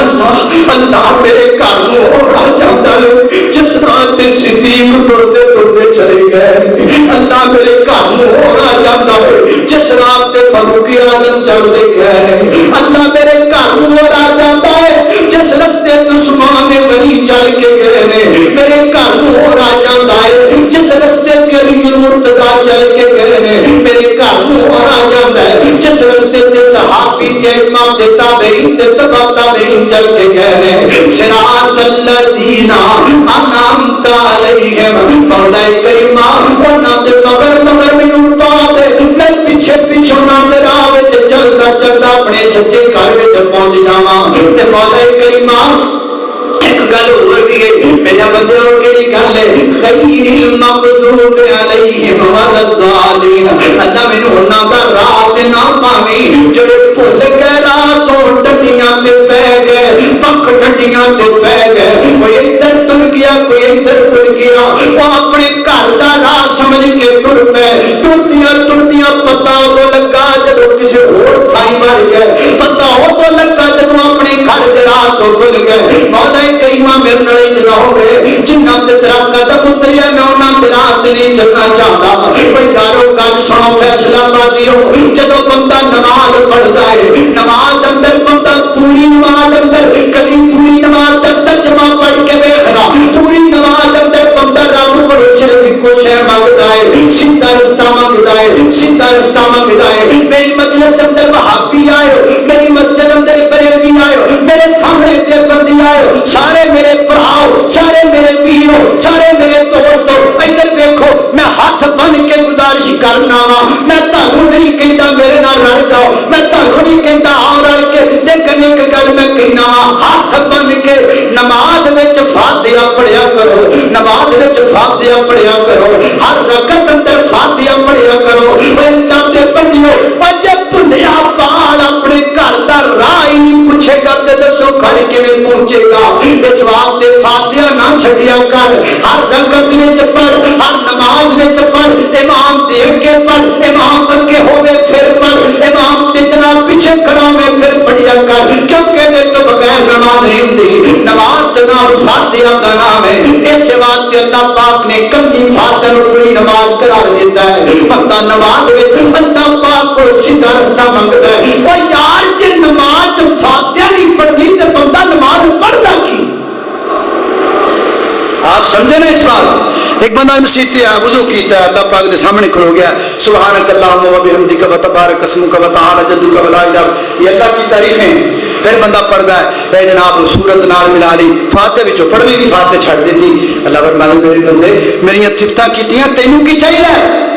اللہ میرے گھر نوں ہو راہ جاندا ہے جس راہ تے صدیق ٹرتے ٹرتے چلے گئے. اللہ میرے گھر نوں ہو راہ جاندا ہے جس راہ تے فاروق اعظم چلتے گئے. اللہ میرے گھر نوں ہو راہ جاندا ہے جس رستے عثمان غنی چل کے گئے نے. میرے گھر نوں ہو راہ جاندا ہے جس رستے تے علی مرتضی چل کے گئے نے. میرے گھر نوں ہو راہ جاندا ہے جس رستے تے صحابی تے امام تے تابعین تے تبع تابعین چل کے گئے نے. صراط الذین انعمت علیہم. مولا کریم انہاں دے مگر مینوں پا دے, میں پیچھے پیچھے انہاں دے راہ وچ چلدا چلدا اپنے سچے گھر وچ پہنچ جاواں. تے مولا کریم ایک گل ہور بھی ہے میرے بندے, اور کیڑی گل ہے, غیر المغضوب علیہم ولا الضالین. اللہ مینوں انہاں دا راہ تے نہ پاویں جڑے بھل گئے راہ تو ڈڈیاں تے پہ گئے پک ڈڈیاں تے پہ گئے کوئی ادھر ٹر گیا کوئی ادھر ٹر گیا وہ اپنے گھر دا راہ سمجھ کے ٹر پے ٹردیاں پتہ تو لگا جدوں کسی ہور تھائی بڑھ گئے پتہ او تو لگا جدوں اپنے گھر دے راہ تو بھول گئے مولا کریمہ میرے نال انج نہ ہوے جنہاں تے تیرا قدم اتریا میں انہاں دے راہ تے نہیں چلنا چاہتا بھئی یارو گل سنو فیصلہ بادیو جدوں بندہ نماز پڑھدا ہے نماز اندر بندہ پوری نماز اندر کبھی پوری نماز تک ترجمہ پڑھ کے ویکھنا پوری نماز اندر بندہ رب کو صرف ایک شے منگدا ہے سیدھا رستہ منگدا ہے سیدھا رستہ منگدا ہے میری مجلس اندر وہابی آئے میری مسجد اندر بریلوی آئے میرے سامنے دیوبندی آئے سارے میرے بھراؤ سارے میرے پیرو سارے میرے دوستو ادھر دیکھو میں ہاتھ بن کے گزارش کرنا وا میں تانوں نہیں کہندا میرے نال رل جاؤ میں تانوں نہیں کہندا آؤ رل کے لیکن ایک گل میں کہنا وا ہاتھ بن کے نماز وچ فاتحہ پڑھیا کرو نماز وچ فاتحہ پڑھیا کرو ہر رکعت اندر فاتحہ پڑھیا کرو اللہ دے بندیو اجے بھلیا بال اپنے گھر دا راہ ہی نہیں پوچھے گا تے دسو گھر کیویں پہنچے گا اس واسطے فاتحہ نہ چھڈیا کر ہر رکعت وچ پڑھ ہر نماز وچ پڑھ امام دیکھ کے پڑھ امام اگے ہوے پھر پڑھ امام تے جناب پیچھے کھڑا ہوے پھر پڑھیا کر کیونکہ دے تو بغیر نماز نہیں ہوندی نماز دا نام فاتحہ دا نام ہے اس واسطے اللہ پاک نے کمی فاتحہ نو پوری نماز قرار دیتا ہے بندہ نماز وچ اللہ پاک کو سیدھا رستہ منگدا ہے او یار جے نماز فاتحہ نہیں پڑھنی تے بندہ نماز پڑھدا کی آپ سمجھے نا اس بات ایک بندہ مسجد تے وضو کیتا ہے اللہ پاک دے سامنے کھلو گیا سبحانک اللہم و بحمدک و تبارک اسمک و تعالی جدک و لا الہ یہ اللہ کی تعریفیں پھر بندہ پڑھدا ہے اے جناب سورت نال ملا لی فاتحہ وچوں پڑھنی نہیں فاتحہ چھڈ دیتی اللہ فرماتا میرے بندے میری صفتاں کیتیاں تینوں کی چاہیے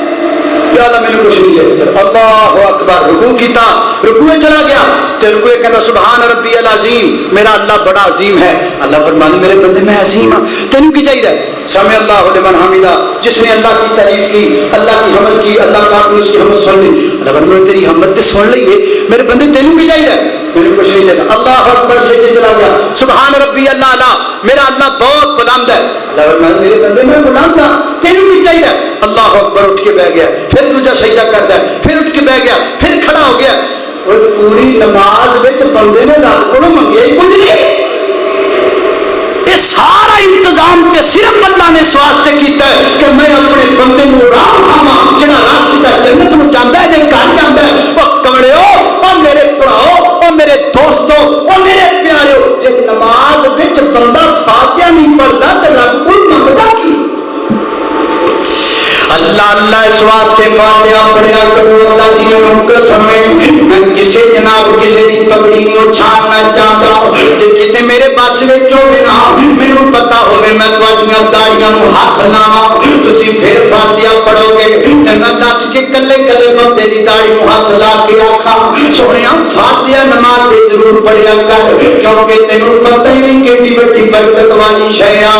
یا اللہ میں نے کچھ نہیں چاہیے اللہ اکبر رکوع کیتا رکوع چلا گیا تے رکوع کہنا سبحان ربی العظیم میرا اللہ بڑا عظیم ہے اللہ فرماتا میرے بندے میں عظیم ہوں تینوں کی چاہیے سمع اللہ لمن حمدہ جس نے اللہ کی تعریف کی اللہ کی حمد کی اللہ پاک نے اس کی حمد سن لی اللہ فرماتا تیری حمد تے سن لی ہے میرے بندے تینوں کی چاہیے میں نے کچھ نہیں چاہیے اللہ اکبر سے چلا گیا سبحان ربی اللہ میرا اللہ بہت بلند ہے اللہ فرماتا میرے بندے میں بلند ہوں تینوں کی چاہیے اللہ اکبر اٹھ کے بیٹھ گیا پھر دوجا سجدہ کرتا ہے پھر اٹھ کے بیٹھ گیا پھر کھڑا ہو گیا اور پوری نماز وچ بندے نے رب کو منگیا ہی کچھ نہیں یہ سارا انتظام تے صرف اللہ نے اس واسطے کیتا ہے کہ میں اپنے بندے نو راہ کھاواں جڑا راہ سیدھا جنت نو جاندا ہے جے گھر جاندا ہے او کمڑیو او میرے بھراؤ او میرے دوستو او میرے پیارو جے نماز وچ بندہ فاتحہ نہیں پڑھدا تے رب کو منگدا کی اللہ اللہ اس واسطے فاتحہ پڑھیا کرو اللہ دی قسم میں کسے جناب کسے دی پگڑی نہیں اچھالنا چاہتا جے کتے میرے پاس وچ ہوے نا مینوں پتہ ہوے میں تواڈیاں داڑیاں نو ہاتھ لاواں تسی پھر فاتحہ پڑھو گے تے میں نچ کے کلے کلے بندے دی داڑھی نو ہاتھ لا کے آکھاں سونیا فاتحہ نماز تے ضرور پڑھیا کر کیونکہ تینوں پتہ ہی نہیں کیڑی بڑی برکت والی شے آ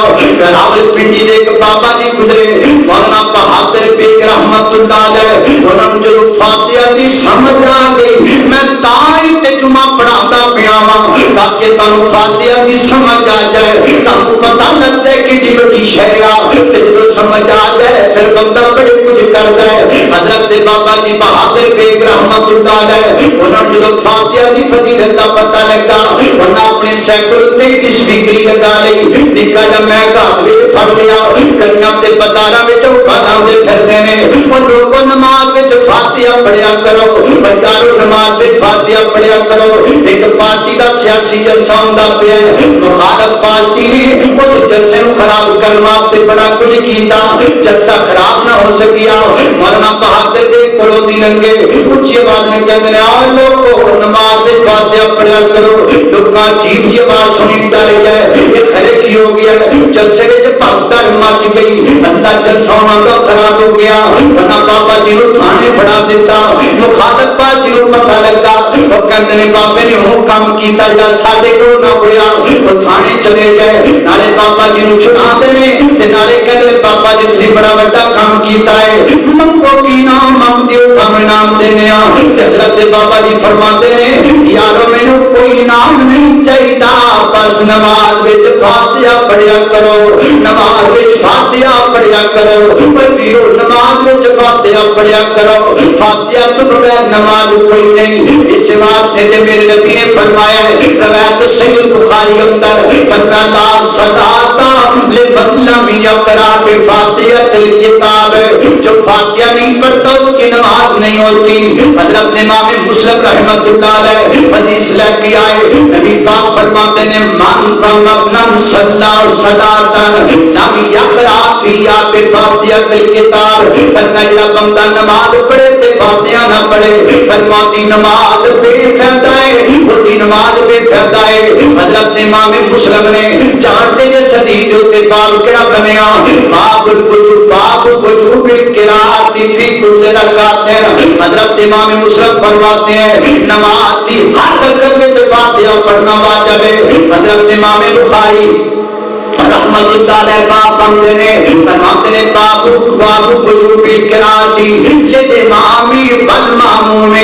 راول پنڈی دے ایک بابا جی گزرے مولانا بہادر بیگ رحمت اللہ علیہ انہوں جو فاتحہ دی سمجھ آ گئی میں تائی تے جمعہ پڑھاتا پیا وا تاکہ تانوں فاتحہ دی سمجھ آ جائے تانوں پتہ لگتا ہے کہ دی بڑی شے آ تے جو سمجھ آ جائے پھر بندہ بڑے کچھ کرتا ہے حضرت بابا جی بہادر بیگ رحمت اللہ علیہ انہوں جو فاتحہ دی فضیلت دا پتہ لگا انہاں اپنے سیکل تے ڈسپیکری لگا لئی نکا جا میں گھر وچ پھڑ لیا گلیاں تے بازاراں وچ گالاں دے پھردے نے او لوگوں نماز وچ فاتحہ پڑھیا کرو بچارو نماز وچ فاتحہ پڑھیا کرو ایک پارٹی دا سیاسی جلسہ ہوندا پیا مخالف پارٹی نے اس جلسے نو خراب کرن واسطے بڑا کچھ کیتا جلسہ خراب نہ ہو سکیا مولانا بہادر بیگ کولوں دی لنگے اونچی آواز میں کہندے نے آ لوگو نماز وچ فاتحہ پڑھیا کرو لوکاں عجیب جی آواز سنی ڈر گئے یہ خرے کی ہو گیا جلسے وچ بھگدڑ مچ گئی اللہ جلسہ انہاں دا خراب ہو گیا انہاں بابا جی نو تھانے پھڑا دیتا مخالف پارٹی نو پتہ لگا او کہندے نے بابے نے وہ کام کیتا جڑا ساڈے کول نہ ہویا او تھانے چلے گئے نالے بابا جی نو چھڑا دے نے تے نالے کہندے بابا جی تسی بڑا بڑا کام کیتا ہے منگو کی نام امام دیو تھانو انعام دینے حضرت بابا جی فرماتے ہیں یارو میں نے کوئی انعام نہیں چاہیے بس نماز وچ فاتحہ پڑھیا کرو نماز وچ فاتحہ پڑھیا کرو پیرو نماز وچ فاتحہ پڑھیا کرو فاتحہ تو بغیر نماز کوئی نہیں اس واسطے تے میرے نبی نے فرمایا ہے روایت صحیح بخاری اندر فرمایا لا صلاۃ لمن لم یقرأ بفاتحۃ الکتاب جو فاتحہ نہیں پڑھتا اس کی نماز نہیں ہوتی حضرت امام مسلم رحمۃ اللہ علیہ حدیث لے کے آئے نبی پاک فرماتے ہیں من صلی صلاۃ لم یقرأ فیہا بفاتحۃ الکتاب فرمایا بندہ نماز پڑھے تے فاتحہ نہ پڑھے فرماتی نماز بے فائدہ ہے وہ نماز بے فائدہ ہے حضرت امام مسلم نے جانتے جے حدیث تے باب کیڑا بنیا باب الوضو باب وجوب القراءۃ فی کل رکعت حضرت امام مسلم فرماتے ہیں نماز کی ہر رکعت میں فاتحہ پڑھنا واجب ہے حضرت امام بخاری رحمت اللہ علیہ باب بندے نے فرماتے ہیں باب وجوب القراءۃ للامام والماموم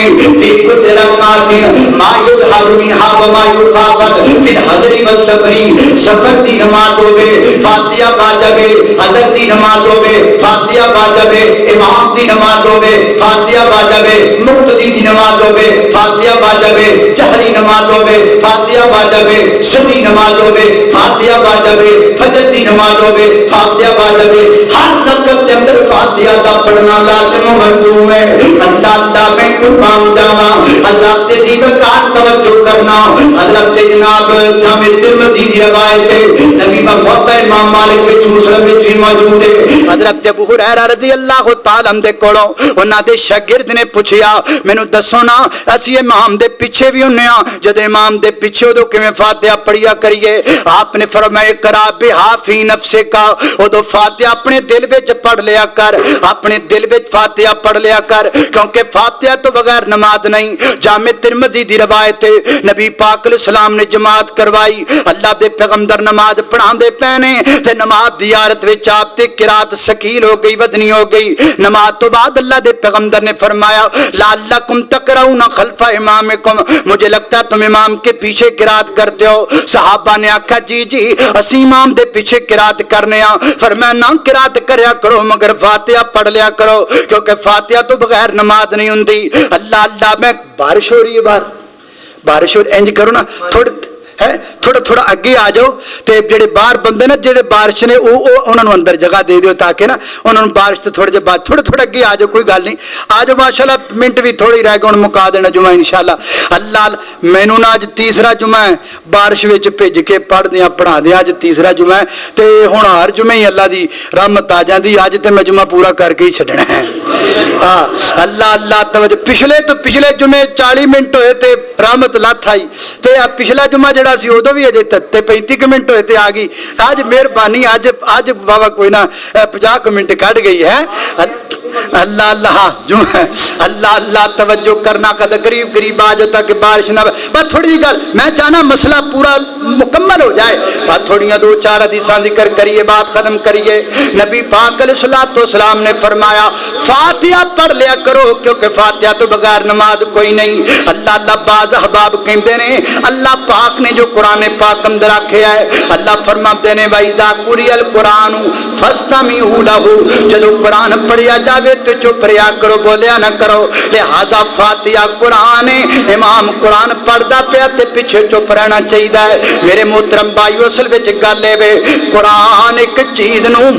فی کل رکعت ما یظہر منها وما یخافت فی الحضر والسفر سفر دی نماز ہوے فاتحہ واجب ہے حضر دی نماز ہوے فاتحہ واجب ہے امام دی نماز ہوے فاتحہ واجب ہے مقتدی دی نماز ہوے فاتحہ واجب ہے جہری نماز ہوے فاتحہ واجب ہے سری نماز ہوے فاتحہ واجب ہے فجر دی نماز ہوے فاتحہ واجب ہے ہر رکعت کے اندر فاتحہ دا پڑھنا لازم و مندوب ہے اللہ میں قربان جاواں حضرت دی بکار توجہ کرنا حضرت جناب جامع ترمذی کی روایت ہے نبی کا موطا امام مالک وچ مسلم وچ بھی موجود ہے حضرت ابو ہریرہ رضی اللہ تعالی عنہ دے کولوں انہاں دے شاگرد نے پوچھیا مینوں دسو نا اسی امام دے پیچھے بھی ہونے ہاں جد امام دے پیچھے اودوں کیویں فاتحہ پڑھیا کریے آپ نے فرمایا کرا بہا فی نفسے کا اودوں فاتحہ اپنے دل وچ پڑھ لیا کر اپنے دل وچ فاتحہ پڑھ لیا کر کیونکہ فاتحہ تو بغیر نماز نہیں جامع ترمذی دی روایت ہے نبی پاک علیہ السلام نے جماعت کروائی اللہ دے پیغمبر نماز پڑھاندے پینے تے نماز دی عادت وچ آپ تے قرات ثقیل ہو گئی ودنی ہو گئی نماز تو بعد اللہ دے پیغمبر نے فرمایا لعلکم تقرؤون خلف امامکم مجھے لگتا ہے تم امام کے پیچھے قرات کرتے ہو صحابہ نے آکھا جی اسی امام دے پیچھے قرات کرنے ہاں فرمایا نہ قرات کریا کرو مگر فاتحہ پڑھ لیا کرو کیونکہ فاتحہ تو بغیر نماز نہیں ہوندی اللہ میں بارش ہو رہی ہے بارش ہو انج کرو نا تھوڑا اگے آ جاؤ تے جڑے باہر بندے نا جڑے بارش نے انہاں نوں اندر جگہ دے دیو تاکہ نا انہاں نوں بارش تو تھوڑے جے بعد تھوڑا اگے آ جاؤ کوئی گل نہیں آ جاؤ ماشاءاللہ منٹ بھی تھوڑی رہ گئے ہن مکا دینا جمعہ انشاءاللہ اللہ مینوں نا اج تیسرا جمعہ ہے بارش وچ بھج کے پڑھ دیاں پڑھا دیاں اج تیسرا جمعہ ہے تے ہن ہر جمعہ ہی اللہ دی رحمت آ جاندی اج تے میں جمعہ پورا کر کے ہی چھڈنا ہے اللہ توجہ پچھلے جمعے 40 منٹ ہوئے تے رحمت لت آئی تے پچھلا جمعہ جڑا سی ادو بھی اجے 35 منٹ ہوئے تے آ گئی آج مہربانی آج بابا کوئی نہ 50 منٹ کٹ گئی ہے اللہ توجہ کرنا قد قریب آ جاتا کہ بارش نہ بس تھوڑی جی گل میں چاہنا مسئلہ پورا مکمل ہو جائے بات تھوڑیاں 2-4 حدیثاں ذکر کریے بات ختم کریے نبی پاک علیہ الصلوۃ والسلام نے فرمایا فاتحہ پڑھ لیا کرو کیونکہ فاتحہ تو بغیر نماز کوئی نہیں اللہ باز احباب کہندے نے اللہ پاک نے جو قرآن پاک اندر آکھیا ہے اللہ فرماتے نے وَإِذَا قُرِئَ الْقُرْآنُ فَاسْتَمِعُوا لَهُ جدو قرآن پڑھیا جاوے تو چپ رہیا کرو بولیا نہ کرو لہذا فاتحہ قرآن امام قرآن پڑھدا پیا تے پیچھے چپ رہنا چاہیے میرے محترم بھائیو اصل وچ گل اے قرآن ایک چیز نو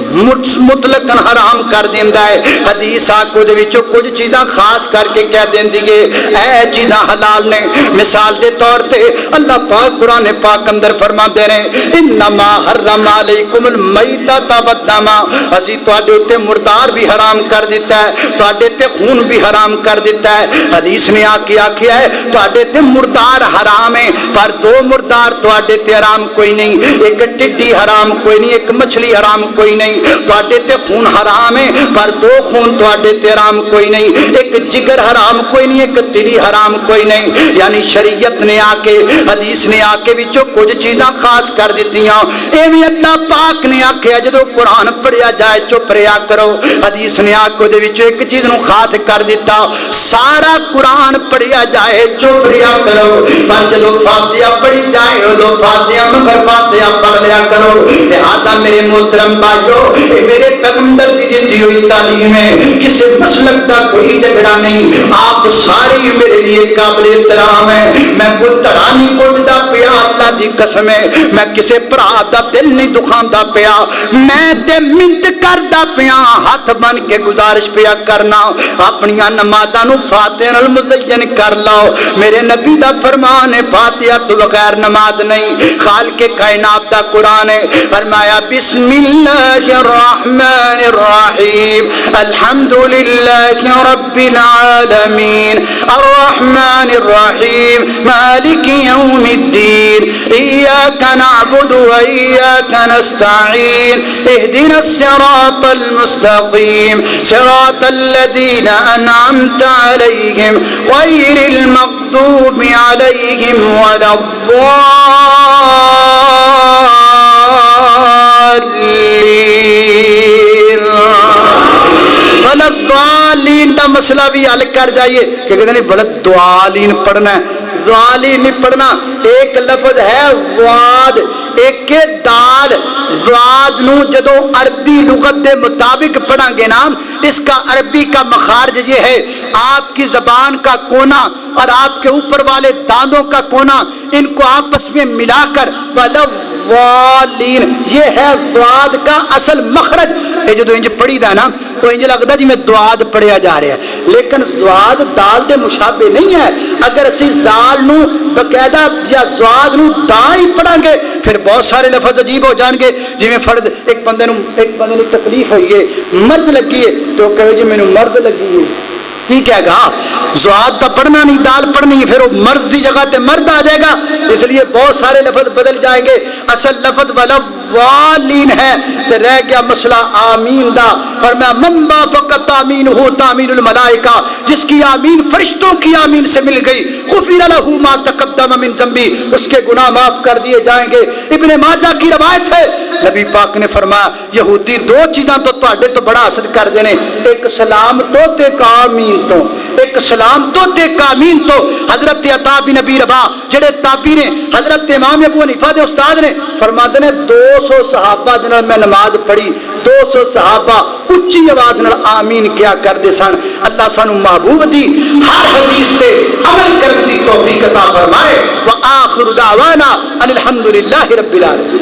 مطلق حرام کر دیندا ہے حدیث آکو دے وچوں کچھ چیزاں خاص کر کے کہہ دیندی ہے اے چیزاں حلال نے مثال دے طور تے اللہ پاک قرآن پاک اندر فرماندے نے انما حرم علیکم المیتۃ والدم اسی تواڈے اوتے مردار بھی حرام کر دیتا ہے تواڈے تے خون بھی حرام کر دیتا ہے حدیث نے آکھیا ہے تواڈے تے مردار حرام ہے پر 2 مردار تواڈے تے حرام کوئی نہیں ایک ٹڈی حرام کوئی نہیں ایک مچھلی حرام کوئی نہیں تواڈے تے خون حرام ہے پر 2 خون تواڈے تے حرام کوئی نہیں ایک جگر حرام کوئی نہیں ایک دلی حرام کوئی نہیں یعنی شریعت نے آ کے حدیث نے بنا کے وچوں کچھ چیزاں خاص کر دتیاں ایویں اللہ پاک نے آکھیا جدوں قرآن پڑھیا جائے چپ رہیا کرو حدیث نے آکھو دے وچوں ایک چیز نو خاص کر دیتا سارا قرآن پڑھیا جائے چپ رہیا کرو پر جدوں فاتحہ پڑھی جائے ادو فاتحہ مگر فاتحہ پڑھ لیا کرو لہذا میرے محترم بھائیو میرے پیغمبر دی دی ہوئی تعلیم ہے کسی مسلک کا کوئی جھگڑا نہیں آپ سارے میرے لیے قابل احترام ہیں میں کوئی تڑانی کوٹدا پیا اللہ دی قسم ہے میں کسی بھرا دا دل نہیں دکھاندا پیا میں تے منت کردا پیا ہاتھ بن کے گزارش پیا کرنا اپنی نمازاں نو فاتحہ نال مزین کر لو میرے نبی دا فرمان ہے فاتحہ تو بغیر نماز نہیں خالق کائنات دا قرآن ہے فرمایا بسم اللہ الرحمن الرحیم الحمد للہ رب العالمین الرحمن الرحیم مالک یوم الدین ایاک نعبد و ایاک نستعین اہدنا الصراط المستقیم صراط الذین انعمت علیہم غیر المغضوب علیہم ولا الضالین کا مسئلہ بھی حل کر جائیے کہ کہتے ہیں بڑا دوالین پڑھنا ہے دوالین نہیں پڑھنا ایک لفظ ہے واد ایک دال واد نو جدو عربی لغت دے مطابق پڑھیں گے نا اس کا عربی کا مخارج یہ ہے آپ کی زبان کا کونا اور آپ کے اوپر والے دانتوں کا کونا ان کو آپس میں ملا کر والین یہ ہے دواد کا اصل مخرج یہ جو انج پڑھی دا نا تو انج لگتا جی میں دواد پڑھیا جا رہا ہے لیکن زواد دال دے مشابہ نہیں ہے اگر اسی زال نو باقاعدہ یا زواد نو دا ہی پڑھیں گے پھر بہت سارے لفظ عجیب ہو جان گے جی میں فرد ایک بندے نو تکلیف ہوئی ہے مرد لگی ہے تو کہے جی مینوں مرد لگی ہے ٹھیک ہے گا زواد کا پڑھنا نہیں دال پڑھنی ہے پھر وہ مرد کی جگہ تے مرد آ جائے گا اس لیے بہت سارے لفظ بدل جائیں گے اصل لفظ والین ہے تو رہ گیا مسئلہ آمین دا فرمایا من وافقت آمینہ تامین الملائکہ جس کی آمین فرشتوں کی آمین سے مل گئی غفر لہ ما تقدم من ذنبی اس کے گناہ معاف کر دیے جائیں گے ابن ماجہ کی روایت ہے نبی پاک نے فرمایا یہودی دو چیزاں تو تواڈے تو بڑا حسد کر دینے ایک سلام تو تے ایک آمین تو ایک سلام تو تے ایک آمین تو حضرت عطا بن ابی رباح جڑے تابعی نے حضرت امام ابو حنیفہ دے استاد نے فرماتے نے 200 صحابہ دے نال میں نماز پڑھی 200 صحابہ اچھی آواز نال آمین کیا کردے سن اللہ سانو محبوب دی ہر حدیث تے عمل کرن دی توفیق عطا فرمائے وآخر دعوانا ان الحمدللہ رب العالمین